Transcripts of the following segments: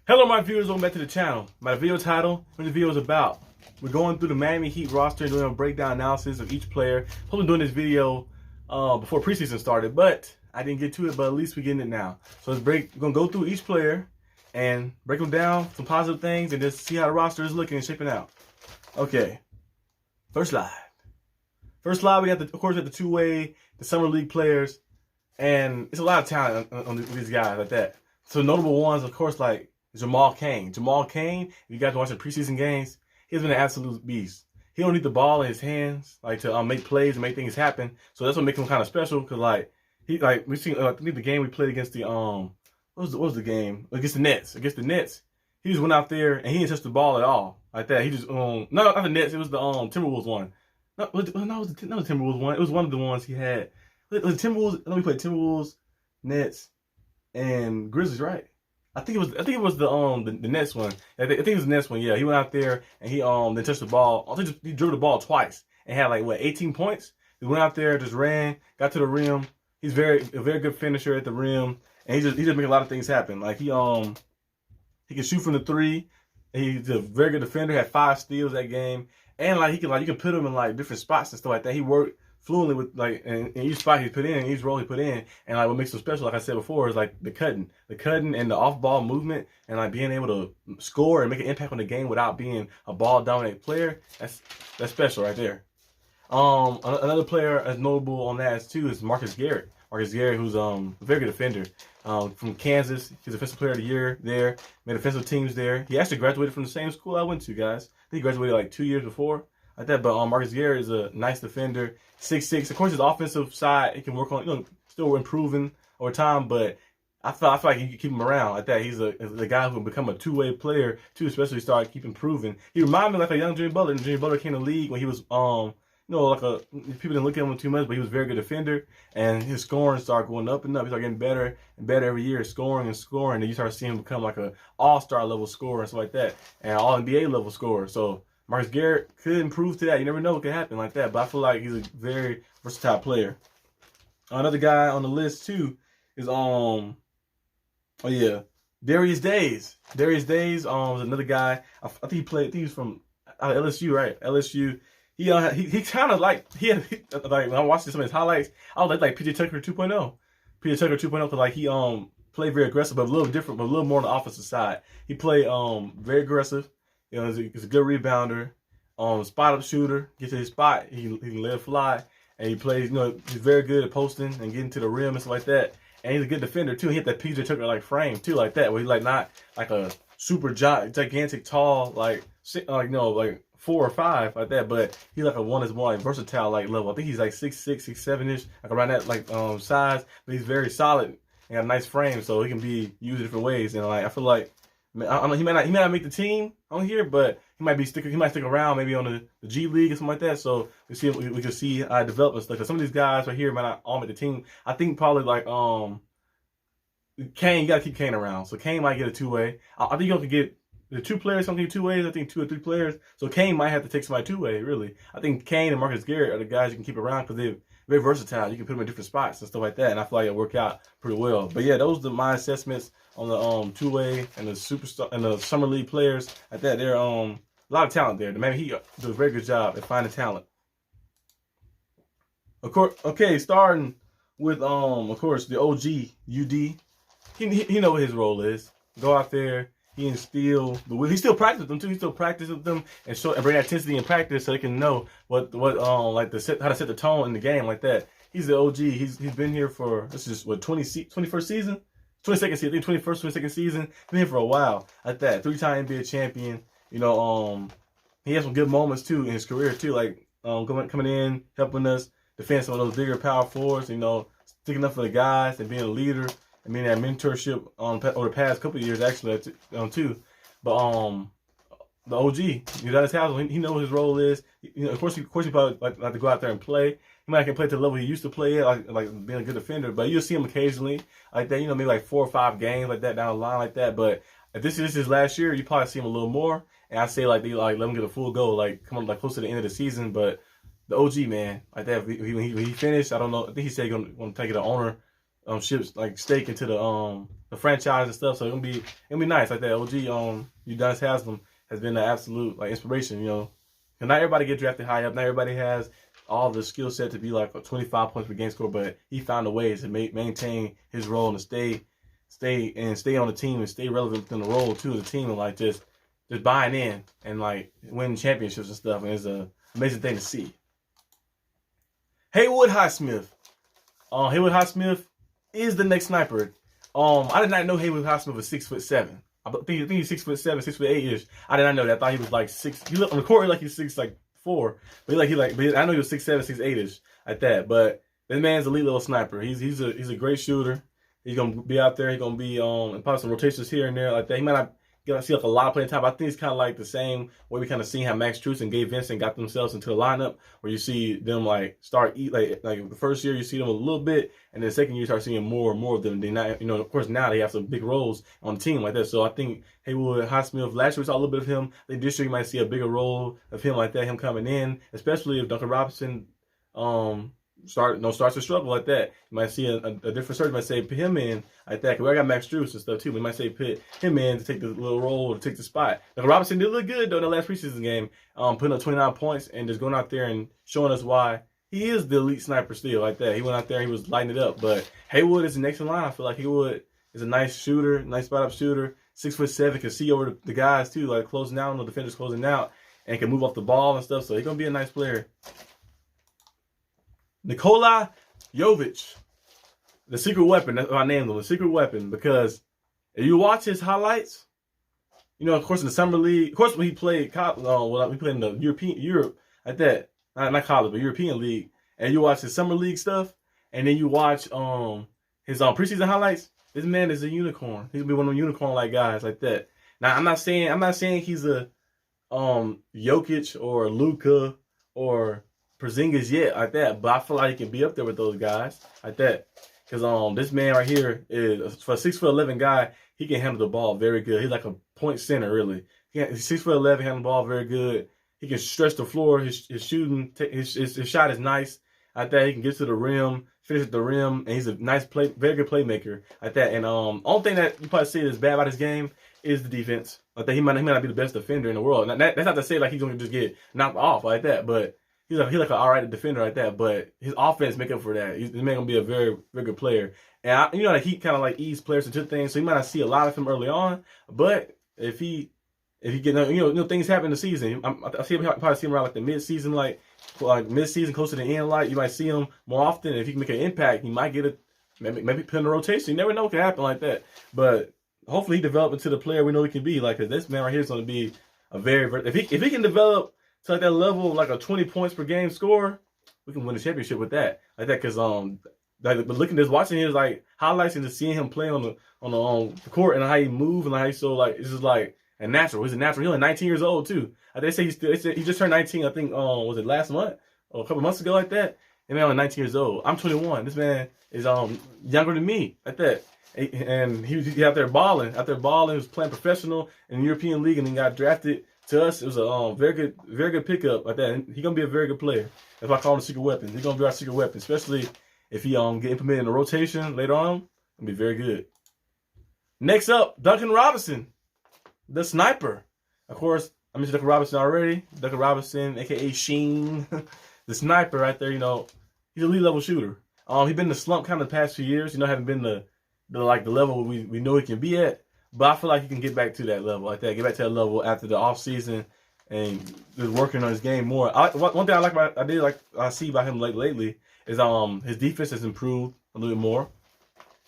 Hello, my viewers. Welcome back to the channel. My video title, what the video is about. We're going through the Miami Heat roster and doing a breakdown analysis of each player. Hopefully doing this video before preseason started, but I didn't get to it, but at least we're getting it now. So we're going to go through each player and break them down, some positive things, and just see how the roster is looking and shaping out. Okay. First slide. First slide, we got, of course, the two-way, the Summer League players, and it's a lot of talent on these guys like that. So notable ones, of course, like Jamal Cain. Jamal Cain, if you guys watch the preseason games, he's been an absolute beast. He don't need the ball in his hands like to make plays and make things happen. So that's what makes him kind of special. Cause we seen I think the game we played against the what was the game against the Nets? Against the Nets, he just went out there and he didn't touch the ball at all like that. He just no, not the Nets. It was the Timberwolves one. No, it was the Timberwolves one. It was one of the ones he had. It was Timberwolves. Let me play Timberwolves, Nets, and Grizzlies, right? I think it was the Nets one. I think it was the Nets one. Yeah, he went out there and he then touched the ball. I think he drew the ball twice and had 18 points. He went out there, just ran, got to the rim. He's a very good finisher at the rim, and he just make a lot of things happen. Like he can shoot from the three. He's a very good defender. Had 5 steals that game, and you can put him in different spots and stuff like that. He worked fluently with in each spot he put in, each role he put in, and what makes him special, like I said before, is the cutting and the off-ball movement, and being able to score and make an impact on the game without being a ball-dominant player. That's special right there. Another player as notable on that too is Marcus Garrett. Marcus Garrett, who's a very good defender from Kansas. He's Offensive Player of the Year there. Made offensive teams there. He actually graduated from the same school I went to, guys. I think he graduated 2 years before. Like that, but Marcus Garrett is a nice defender, 6'6". Of course, his offensive side, he can work on, still improving over time. But I feel like you can keep him around like that. He's the guy who will become a two-way player too, especially start keep improving. He reminded me like a young Jimmy Butler. And Jimmy Butler came to the league when he was people didn't look at him too much, but he was a very good defender, and his scoring started going up and up. He started getting better and better every year, scoring and scoring. And you start seeing him become an all-star level scorer and stuff like that, and all NBA level scorer. So Marcus Garrett could improve to that. You never know what could happen like that. But I feel like he's a very versatile player. Another guy on the list too is Darius Days. Darius Days was another guy. I think he played. I think he was from LSU, right? LSU. He kind of when I watched some of his highlights, I was like PJ Tucker 2.0. PJ Tucker 2.0 because he played very aggressive, but a little different, but a little more on the offensive side. He played very aggressive. He's a good rebounder, spot up shooter. Get to his spot, he can let it fly, and he plays. He's very good at posting and getting to the rim and stuff like that. And he's a good defender too. He hit that PJ Tucker frame too, like that, where he's not like a super gigantic tall 4 or 5 like that, but he's a one is more versatile level. I think he's 6'6", 6'7" around that size, but he's very solid and got a nice frame, so he can be used in different ways. And I feel like, I don't know, he might not make the team on here, but he might stick around maybe on the G League or something like that. So we can see how it develops and stuff. Cause some of these guys right here might not all make the team. I think probably Kane, you gotta keep Kane around. So Kane might get a two-way. I think you can get the 2 players, something 2 ways. I think 2 or 3 players. So Kane might have to take somebody 2-way, really. I think Kane and Marcus Garrett are the guys you can keep around because they're very versatile. You can put them in different spots and stuff like that, and I feel like it'll work out pretty well. But yeah, those are my assessments on the 2-way and the superstar and the summer league players like that. They're a lot of talent there. The Miami Heat do a very good job at finding talent. Of course, okay, starting with of course the OG UD. He know what his role is. Go out there. He instill, but he still practice with them too. He still practice with them and bring that intensity in practice so they can know how to set the tone in the game like that. He's the OG. He's been here for this is 21st season, 22nd season, I think 21st, 22nd season. Been here for a while like that. 3-time NBA champion. He has some good moments too in his career too, coming in, helping us defend some of those bigger power forwards. Sticking up for the guys and being a leader. I mean, that mentorship over the past couple of years, actually, too. But the OG, Udonis Haslem, he knows what his role is. Of course, he probably like to go out there and play. He might not can play to the level he used to play at, like being a good defender. But you'll see him occasionally like that. Maybe 4 or 5 games like that down the line like that. But if this is his last year, you probably see him a little more. And I say they let him get a full go, coming close to the end of the season. But the OG man, like that, when he finished, I don't know. I think he said he's going to take it to Omer ships like stake into the franchise and stuff. So it'll be nice like that. OG Udonis Haslem has been an absolute like inspiration, you know. And not everybody get drafted high up. Not everybody has all the skill set to be like a 25 points per game score, but he found a way to maintain his role and stay on the team and stay relevant within the role to the team and like just buying in and like winning championships and stuff. And it's an amazing thing to see. Haywood Highsmith. Haywood Highsmith is the next sniper. I did not know Haywood Highsmith was 6'7". I think he's 6'7", 6'8" I did not know that. I thought he was like 6. He looked on the court like he's 6'4", but I know he was 6'7", 6'8" like that. But this man's a elite little sniper. He's a great shooter. He's gonna be out there. He's gonna be probably some rotations here and there like that. He might not get to see like a lot of playing time. I think it's kind of like the same way we kind of seen how Max Strus and Gabe Vincent got themselves into the lineup, where you see them like start like the first year you see them a little bit, and then the second year you start seeing more and more of them. They not, you know, of course now they have some big roles on the team like that. So I think Haywood Highsmith, last year we saw a little bit of him. I think this year you might see a bigger role of him like that, him coming in, especially if Duncan Robinson starts to struggle like that. You might see a different search. You might say put him in like that. Because I got Max Strus and stuff too. We might say put him in to take the little role, to take the spot. Now, Robinson did look good though in the last preseason game, putting up 29 points and just going out there and showing us why he is the elite sniper still like that. He went out there and he was lighting it up. But Haywood is the next in line. I feel like Haywood is a nice shooter, nice spot up shooter, 6'7", can see over the guys too, like closing out, the defenders closing out, and can move off the ball and stuff. So he's gonna be a nice player. Nikola Jovic, the secret weapon. That's what I named him, the secret weapon, because if you watch his highlights, you know, of course in the summer league, of course when he played, we played in the Europe like that, not college, but European league, and you watch his summer league stuff, and then you watch his preseason highlights. This man is a unicorn. He's gonna be one of them unicorn like guys like that. Now I'm not saying he's a Jokic or Luka or Porzingis yet like that, but I feel like he can be up there with those guys like that. Because this man right here is, for a 6'11" guy, he can handle the ball very good. He's like a point center really. He's 6'11", handle the ball very good. He can stretch the floor. His shooting, his shot is nice like that. He can get to the rim, finish at the rim, and he's a nice very good playmaker like that. And only thing that you probably see is bad about his game is the defense. Like that, he might not be the best defender in the world. Now, that's not to say like he's gonna just get knocked off like that, but he's like an alright defender like that, but his offense make up for that. He's gonna be a very, very good player. And you know, like he kind of like ease players into things, so you might not see a lot of him early on. But if he get, you know things happen in the season. I see him probably see him around like the mid-season, like mid-season, close to the end. Like you might see him more often. If he can make an impact, he might get maybe put in a rotation. You never know what can happen like that. But hopefully he develop into the player we know he can be. Like, cause this man right here is gonna be a very, very if he can develop to like that level, like a 20 points per game score, we can win the championship with that. Like that, cause but looking at this, watching his like highlights and just seeing him play on the court and how he move and like how he's so like it's just like a natural. He's a natural. He's only 19 years old too. They say he just turned 19. I think was it last month or a couple months ago like that. And man, only 19 years old. I'm 21. This man is younger than me like that. And he out there balling. He was playing professional in the European League and then got drafted. To us, it was a very good pickup like that. And he's gonna be a very good player. That's why I call him a secret weapon. He's gonna be our secret weapon, especially if he get implemented in the rotation later on. It'll be very good. Next up, Duncan Robinson, the sniper. Of course, I mentioned Duncan Robinson already. Duncan Robinson, aka Sheen, the sniper right there. You know, he's a elite level shooter. He's been in the slump kind of the past few years. You know, haven't been the level we know he can be at. But I feel like he can get back to that level like that. Get back to that level after the off season and just working on his game more. One thing I see about him lately is his defense has improved a little bit more.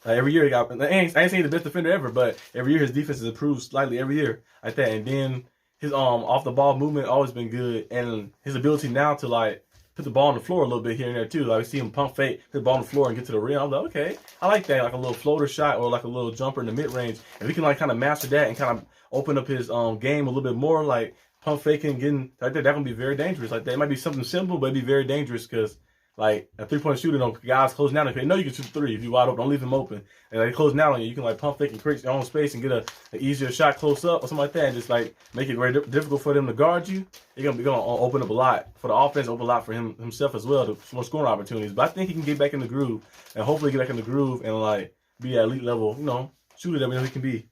Every year I ain't saying he's the best defender ever, but every year his defense has improved slightly every year like that. And then his off the ball movement always been good, and his ability now to like put the ball on the floor a little bit here and there too. Like we see him pump fake, put the ball on the floor and get to the rim. I'm like, okay, I like that, like a little floater shot or like a little jumper in the mid range. If he can like kind of master that and kind of open up his game a little bit more, like pump faking, getting like that, gonna be very dangerous. Like that, it might be something simple, but it'd be very dangerous because like a 3-point shooter, guys closing out. They know you can shoot 3 if you're wide open. Don't leave them open. And they closing out on you. You can like pump fake and create your own space and get an easier shot close up or something like that, and just like make it very difficult for them to guard you. They're gonna open up a lot for the offense, open a lot for himself as well, to more scoring opportunities. But I think he can get back in the groove and hopefully get back in the groove and like be at elite level, shooter that we know he can be.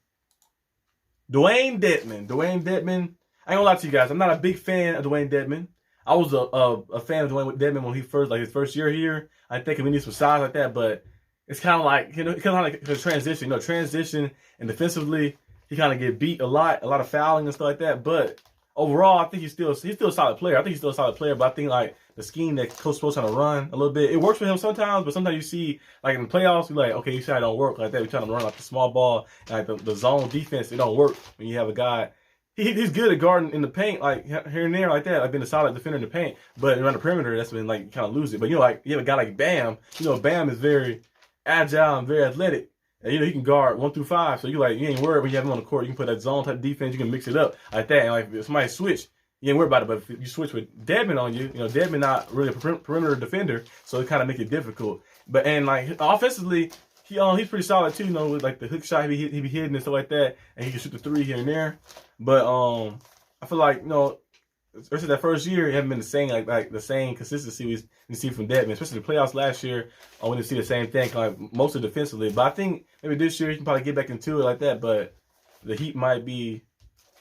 Dewayne Dedmon. I ain't gonna lie to you guys. I'm not a big fan of Dewayne Dedmon. I was a fan of Dewayne Dedmon when his first year here. I think we need some size like that, but it's kind of like, kind of like a transition. Transition and defensively, he kind of get beat a lot of fouling and stuff like that. But overall, I think he's still a solid player. But I think like the scheme that Coach Spro's trying to run a little bit, it works for him sometimes. But sometimes you see like in the playoffs, you're like, okay, you see how it don't work like that. We're trying to run like the small ball and like the zone defense. It don't work when you have a guy. He's good at guarding in the paint, like here and there, like that. Like being a solid defender in the paint, but around the perimeter, that's when like you kind of lose it. But like you have a guy like Bam. Bam is very agile and very athletic, and he can guard 1 through 5. So you ain't worried when you have him on the court. You can put that zone type defense. You can mix it up like that. And like if somebody switch, you ain't worried about it. But if you switch with Dedmon on you, Dedmon not really a perimeter defender, so it kind of make it difficult. But and like offensively, he's pretty solid too. With like the hook shot he be hitting and stuff like that, and he can shoot the 3 here and there. But I feel like especially that first year, it hasn't been the same like the same consistency we see from Dedmon. Especially the playoffs last year, we didn't see the same thing, like mostly defensively. But I think maybe this year he can probably get back into it like that. But the Heat might be.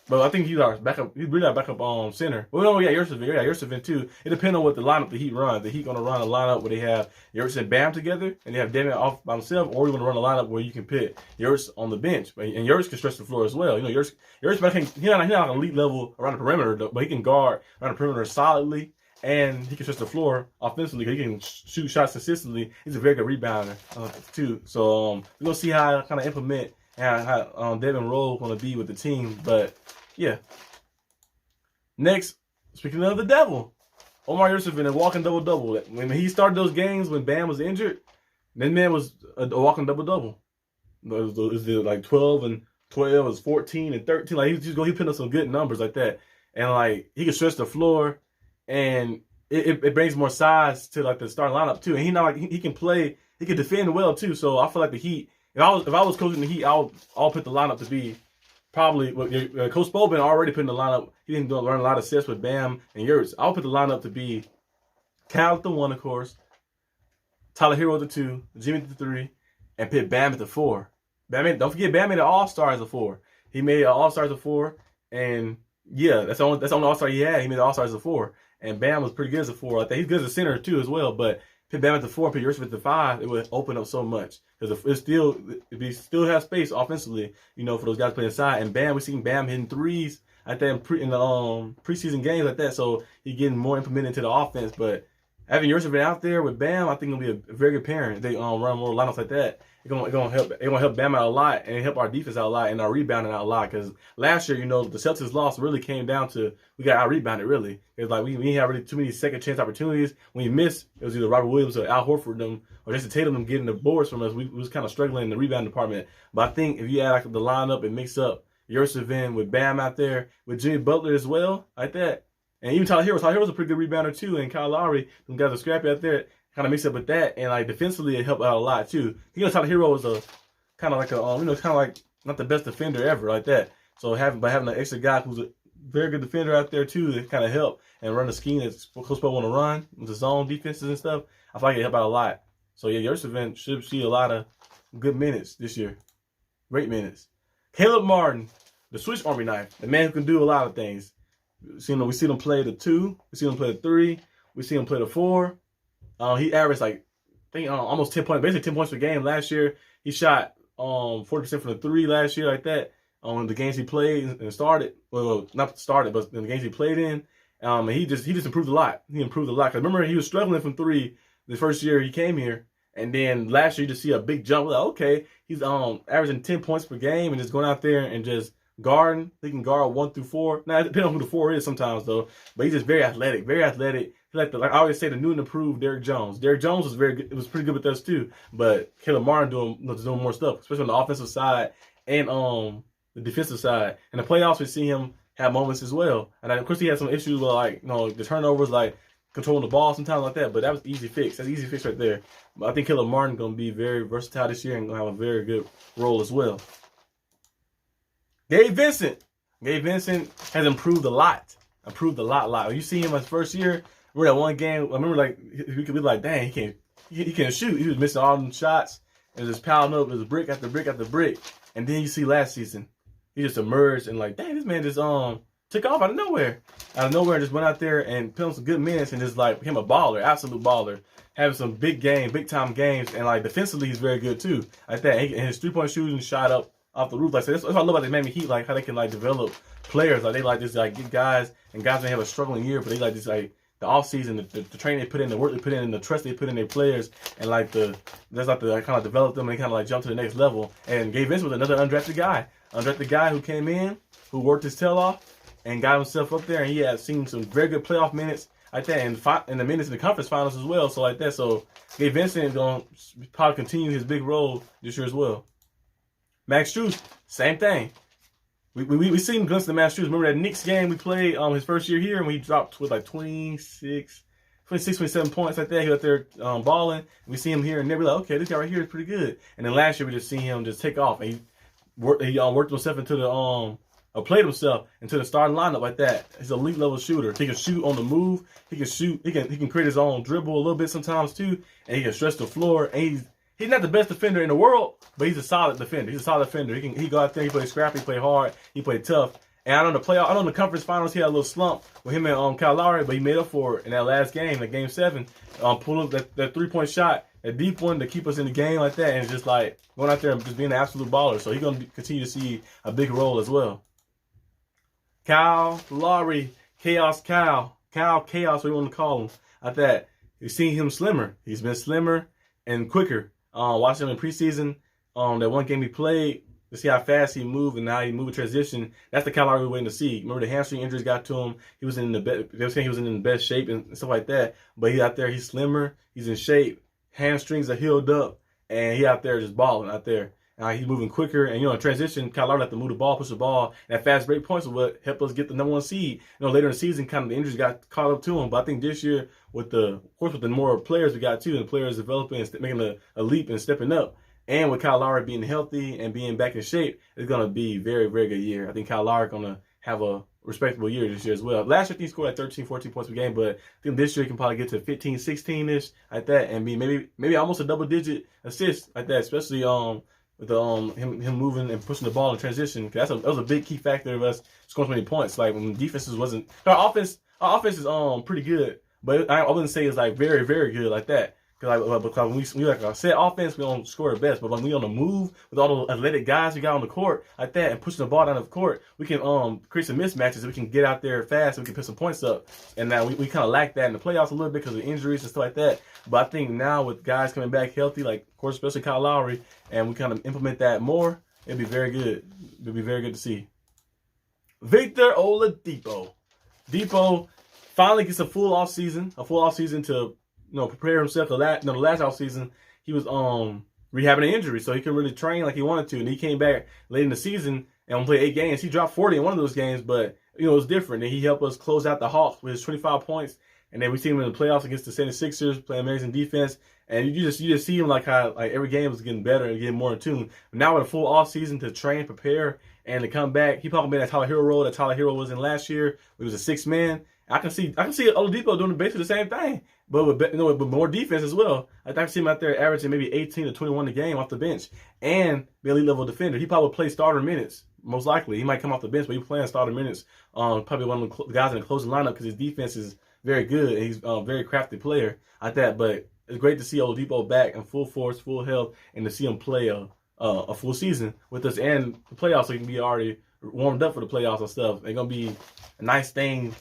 But I think he's our backup. He's really our backup center. Well, we got Yurtseven. Yeah, Yurtseven too. It depends on what the lineup the Heat run. The Heat gonna run a lineup where they have Yurtseven and Bam together, and they have Dedmon off by himself, or you gonna run a lineup where you can put Yurts on the bench, and Yurts can stretch the floor as well. Yurts he's not an elite level around the perimeter, but he can guard around the perimeter solidly, and he can stretch the floor offensively. He can shoot shots consistently. He's a very good rebounder too. So we're gonna see how I kind of implement and how Dedmon role gonna be with the team, but. Yeah. Next, speaking of the devil, Omer Yurtseven, a walking double-double. When he started those games when Bam was injured, that man was a walking double-double. It was like 12 and 12, it was 14 and 13. Like he putting up some good numbers like that. And like he can stretch the floor, and it brings more size to like the starting lineup too. And he can play, he can defend well too. So I feel like the Heat, if I was coaching the Heat, I'll put the lineup to be probably Coach Spo been already putting the lineup. He didn't learn a lot of sets with Bam and Yurts. I'll put the lineup to be Cal at the 1, of course, Tyler Herro at the 2, Jimmy at the 3, and put Bam at the 4. Don't forget Bam made an All-Star as a 4. He made an All-Star as a 4, and yeah, that's the only All-Star he had. He made an All-Star as a 4, and Bam was pretty good as a 4. I think he's good as a center too as well, but put Bam at the 4 and put Yurtseven at the 5, it would open up so much. Because if he still has space offensively, for those guys playing inside. And Bam, we seen Bam hitting 3s like that in the preseason games like that. So he's getting more implemented into the offense. But having Yurtseven out there with Bam, I think it'll be a very good pairing. If they run more lineups like that, it's gonna help Bam out a lot and help our defense out a lot and our rebounding out a lot. Because last year, the Celtics loss really came down to we got out rebounded really. It's like we didn't have really too many second chance opportunities. When you miss, it was either Robert Williams or Al Horford them or Jason Tatum them getting the boards from us. We was kind of struggling in the rebound department. But I think if you add like the lineup and mix up Yurtseven with Bam out there with Jimmy Butler as well, like that, and even Tyler Herro's a pretty good rebounder too, and Kyle Lowry, them guys are scrappy out there. Kind of mix up with that, and like defensively, it helped out a lot too. Tyler Herro was a kind of like not the best defender ever like that. So having an extra guy who's a very good defender out there too, that kind of help and run the scheme that Coach Spo want to run with the zone defenses and stuff. I feel like it helped out a lot. So yeah, Yurtseven should see a lot of good minutes this year, great minutes. Caleb Martin, the Swiss Army knife, the man who can do a lot of things. We see him play the 2, we see him play the 3, we see him play the 4. He averaged almost 10 points, basically 10 points per game last year. He shot 40% from the 3 last year like that. The games he played and started, well, not started, but in the games he played in. And he just improved a lot. He improved a lot. Cause remember he was struggling from 3 the first year he came here, and then last year you just see a big jump. Like, okay, he's averaging 10 points per game and just going out there and just guarding. He can guard 1 through 4. Now it depends on who the 4 is sometimes though, but he's just very athletic, very athletic. Like I always say, the new and improved Derrick Jones. Derrick Jones was very good. It was pretty good with us too. But Caleb Martin doing more stuff, especially on the offensive side and the defensive side. In the playoffs, we see him have moments as well. And of course, he had some issues with the turnovers. Like controlling the ball sometimes like that. But that was easy fix. That's an easy fix right there. But I think Caleb Martin going to be very versatile this year and going to have a very good role as well. Gabe Vincent. Gabe Vincent has improved a lot. When you see him his first year, remember that one game? I remember like we could be like, dang, he can't shoot. He was missing all them shots and just piling up. It was brick after brick after brick. And then you see last season, he just emerged and like, dang, this man just took off out of nowhere. And just went out there and put on some good minutes and just like became a baller, absolute baller. Having some big time games, and like defensively he's very good too. Like that. And his 3-point shooting shot up off the roof. Like so that's what I love about the Miami Heat, like how they can like develop players. Like they like just like get guys may have a struggling year, but they like just like the offseason, the training they put in, the work they put in, and the trust they put in their players, and like that's like the kind of develop them and kind of like jump to the next level. And Gabe Vincent was another undrafted guy who came in, who worked his tail off and got himself up there, and he had seen some very good playoff minutes like that, and the minutes in the conference finals as well. So like that, so Gabe Vincent is going to probably continue his big role this year as well. Max Strus, same thing. We seen glimpses of Max Strus. Remember that Knicks game we played his first year here, and we dropped with like 26, 27 points like that. He was out there balling. We see him here, and they're like, okay, this guy right here is pretty good. And then last year we just seen him just take off, and he worked himself into the played himself into the starting lineup like that. He's an elite level shooter. He can shoot on the move. He can shoot. He can create his own dribble a little bit sometimes too, and he can stretch the floor. And he's not the best defender in the world, but he's a solid defender. He go out there. He play scrappy. He play hard. He play tough. And I know in the conference finals he had a little slump with him and Kyle Lowry, but he made up for it in that last game, like Game 7. Pulled up that 3-point shot, a deep one to keep us in the game like that, and just like going out there and just being an absolute baller. So he's gonna continue to see a big role as well. Kyle Lowry, Chaos, whatever you want to call him, like that. You've seen him slimmer. He's been slimmer and quicker. Watching him in preseason, that one game he played, to see how fast he moved and how he moved in transition. That's the Kyle Lowry we're waiting to see. Remember the hamstring injuries got to him. He was in they were saying he was in the best shape and stuff like that. But he out there, he's slimmer, he's in shape, hamstrings are healed up, and he out there just balling out there. He's moving quicker, and in transition, Kyle Lowry had to move the ball, push the ball. And that fast break points is what helped us get the number 1 seed. Later in the season, kind of the injuries got caught up to him. But I think this year, with the more players we got too, and the players developing and making a leap and stepping up, and with Kyle Lowry being healthy and being back in shape, it's going to be a very, very good year. I think Kyle Lowry going to have a respectable year this year as well. Last year, he scored like 13, 14 points per game, but I think this year he can probably get to 15, 16-ish like that, and be maybe almost a double-digit assist like that, especially with him moving and pushing the ball in transition. That was a big key factor of us scoring so many points. Like when defenses wasn't, our offense is pretty good, but I wouldn't say it's like very, very good like that. Because when we like I said, offense, we don't score the best. But when we on the move with all the athletic guys we got on the court like that and pushing the ball down the court, we can create some mismatches. We can get out there fast. And we can put some points up. And now we kind of lack that in the playoffs a little bit because of injuries and stuff like that. But I think now with guys coming back healthy, like of course especially Kyle Lowry, and we kind of implement that more, it'd be very good. It'd be very good to see. Victor Oladipo. Depot finally gets a full off season to prepare himself. The last offseason, he was rehabbing an injury, so he couldn't really train like he wanted to. And he came back late in the season and played 8 games. He dropped 40 in one of those games, but it was different. And he helped us close out the Hawks with his 25 points. And then we see him in the playoffs against the 76ers, playing amazing defense. And you just see him like how like every game was getting better and getting more in tune. But now with a full off season to train, prepare, and to come back, he probably made that Tyler Herro role that Tyler Herro was in last year. He was a 6th man. I can see Oladipo doing basically the same thing, but with more defense as well. I can see him out there averaging maybe 18 to 21 a game off the bench and be elite level defender. He probably play starter minutes, most likely. He might come off the bench, but he's playing starter minutes. Probably one of the guys in the closing lineup because his defense is very good and he's a very crafty player like that. But it's great to see Oladipo back in full force, full health, and to see him play a full season with us and the playoffs, so he can be already warmed up for the playoffs and stuff. It's gonna be a nice thing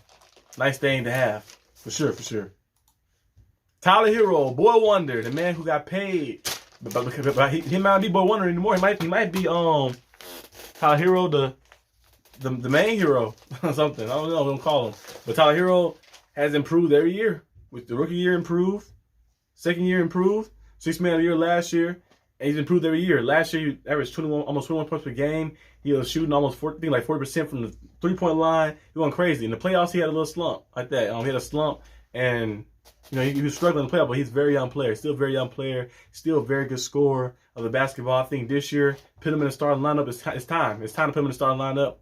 to have, for sure. Tyler Herro, boy wonder, the man who got paid, but he might not be boy wonder anymore. He might be Tyler Herro, the main hero or something. I don't know what I'm calling him. But Tyler Herro has improved every year. With the rookie year improved, second year improved, 6th man of the year last year, and he's improved every year. Last year he averaged almost 21 points per game. He was shooting almost 40% from the 3-point line. He went crazy. In the playoffs, he had a little slump like that. He had a slump, And he was struggling to play, but he's a very young player, still a very young player, still a very good scorer of the basketball. I think this year, put him in the starting lineup. It's time. It's time to put him in the starting lineup.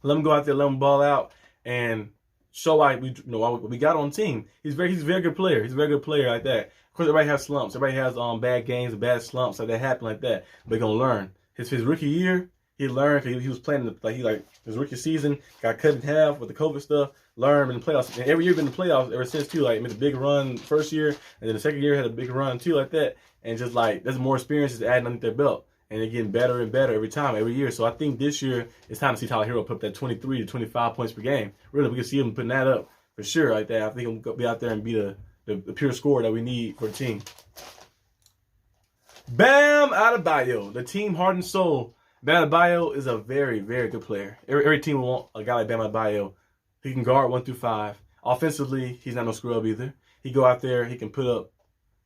Let him go out there, let him ball out, and show why we got on team. He's a very good player. He's a very good player like that. Of course, everybody has slumps. Everybody has bad games and bad slumps that happen like that. But he's gonna learn. His rookie year, he learned because he was playing his rookie season got cut in half with the COVID stuff. Learned in the playoffs, and every year been in the playoffs ever since too. Like made a big run first year, and then the second year had a big run too, like that. And just like there's more experiences adding underneath their belt, and they're getting better and better every year. So I think this year it's time to see Tyler Herro put up that 23 to 25 points per game. Really, we can see him putting that up for sure, like that. I think he'll be out there and be the pure scorer that we need for the team. Bam Adebayo, the team heart and soul. Bam Adebayo is a very, very good player. Every team will want a guy like Bam Adebayo. He can guard 1 through 5. Offensively, he's not no scrub either. He go out there, he can put up.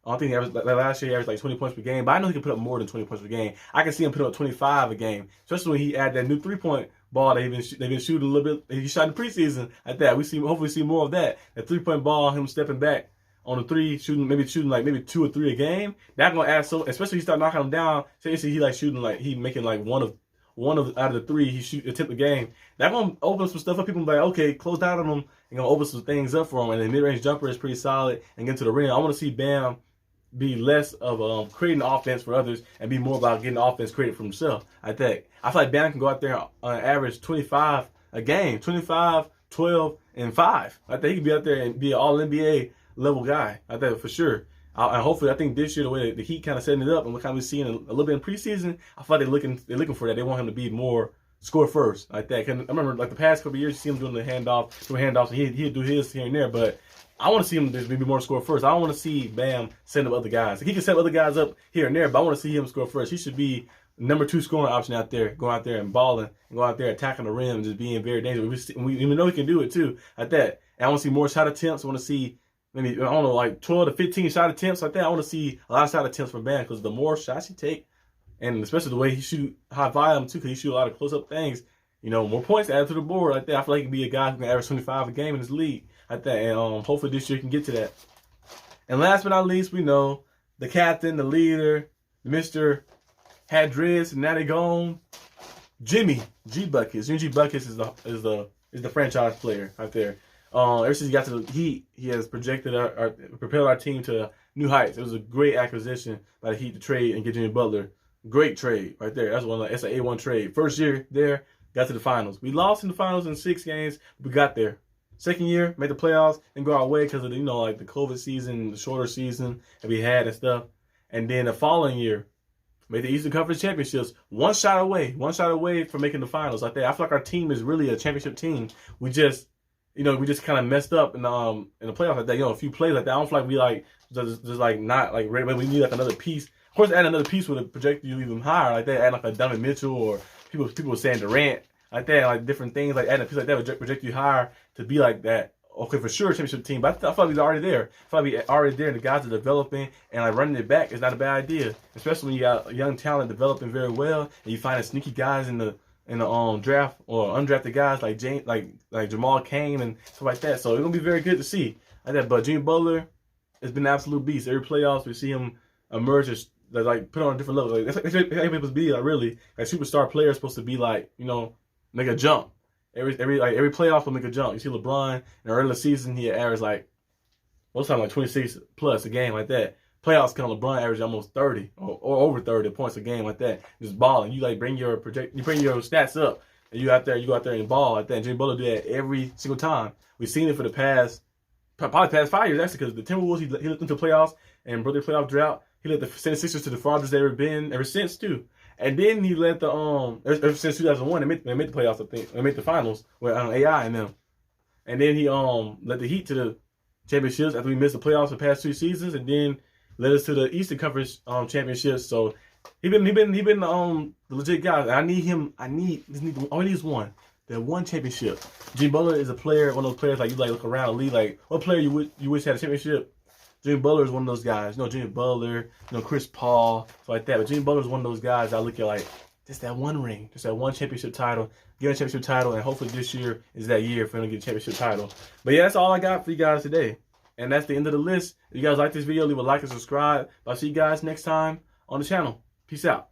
I don't think he averaged, last year he averaged like 20 points per game, but I know he can put up more than 20 points per game. I can see him put up 25 a game, especially when he add that new 3-point ball that they've been shooting a little bit. He shot in the preseason at that. Hopefully see more of that. That 3-point ball, him stepping back on the 3, shooting maybe 2 or 3 a game. That's gonna add so. Especially if he start knocking them down. Say he like shooting like he making like one of out of the 3 he attempt the game. That's gonna open some stuff up. People be like, okay, close down on him and gonna open some things up for him. And the mid-range jumper is pretty solid and get to the rim. I want to see Bam be less of creating offense for others and be more about getting offense created for himself. I feel like Bam can go out there on average 25 a game, 25, 12, and 5. I think he can be out there and be an all-NBA level guy. I think for sure. And hopefully, I think this year the way the Heat kind of setting it up and we're kind of seeing a little bit in preseason, I feel like they're looking for that. They want him to be more score first like that. Cause I remember like the past couple of years, you see him doing the handoffs, and he'd do his here and there, but I want to see him just maybe more score first. I don't want to see Bam setting up other guys. Like, he can set other guys up here and there, but I want to see him score first. He should be number 2 scoring option out there, going out there and balling, and go out there attacking the rim and just being very dangerous. We even know he can do it too at that. And I want to see more shot attempts. I want to see maybe, I don't know, like 12 to 15 shot attempts like that. I want to see a lot of shot attempts from Bam because the more shots he take, and especially the way he shoot high volume too, because he shoot a lot of close-up things, more points added to the board like that. I feel like he can be a guy who can average 25 a game in this league like that. And hopefully this year he can get to that. And last but not least, we know the captain, the leader, Mr. Had dreads and now they gone. Jimmy G Buckets. Jimmy G Buckets is the franchise player right there. Ever since he got to the Heat, he has propelled our team to new heights. It was a great acquisition by the Heat to trade and get Jimmy Butler. Great trade right there. That's it's an A1 trade. First year there, got to the finals. We lost in the finals in 6 games. We got there. Second year, made the playoffs and go our way because of the, like the COVID season, the shorter season that we had and stuff. And then the following year, made the Eastern Conference Championships. One shot away from making the finals like that. I feel like our team is really a championship team. We just kind of messed up in the playoffs like that. A few plays like that. I don't feel like we just not ready. We need like another piece. Of course, add another piece would have projected you even higher like that. Add like a Donovan Mitchell or people were saying Durant like that. Like different things like adding a piece like that would project you higher to be like that. Okay, for sure, championship team. But I feel like he's already there. I feel like he's already there. The guys are developing and like running it back is not a bad idea, especially when you got young talent developing very well and you find sneaky guys in the draft or undrafted guys like Jamal Cain and stuff like that. So it's gonna be very good to see like that. But Jimmy Butler has been an absolute beast. Every playoffs we see him emerge as put on a different level. Like that's how he's supposed to be. Like really, like superstar player is supposed to be make a jump. Every playoff will make a jump. You see LeBron in the early season he averaged most time 26 plus a game like that. Playoffs come LeBron averaged almost 30 or over 30 points a game like that. Just balling. You bring your stats up and you go out there and ball like that. And Jimmy Butler do that every single time. We've seen it for the past 5 years actually because the Timberwolves he led them to playoffs and broke their playoff drought. He led the 76ers to the farthest they've ever been ever since too. And then he led the ever since 2001 they made the playoffs. I think they made the finals with AI and them. And then he led the Heat to the championships after we missed the playoffs the past 2 seasons, and then led us to the Eastern Conference championships. So he been the legit guy. I need him. All he needs one. That one championship. Jimmy Butler is a player, one of those players you look around the league like what player you wish had a championship. Jimmy Butler is one of those guys. Jimmy Butler, Chris Paul, stuff like that. But Jimmy Butler is one of those guys I look at just that one ring, just that one championship title, get a championship title, and hopefully this year is that year for him to get a championship title. But yeah, that's all I got for you guys today. And that's the end of the list. If you guys like this video, leave a like and subscribe. I'll see you guys next time on the channel. Peace out.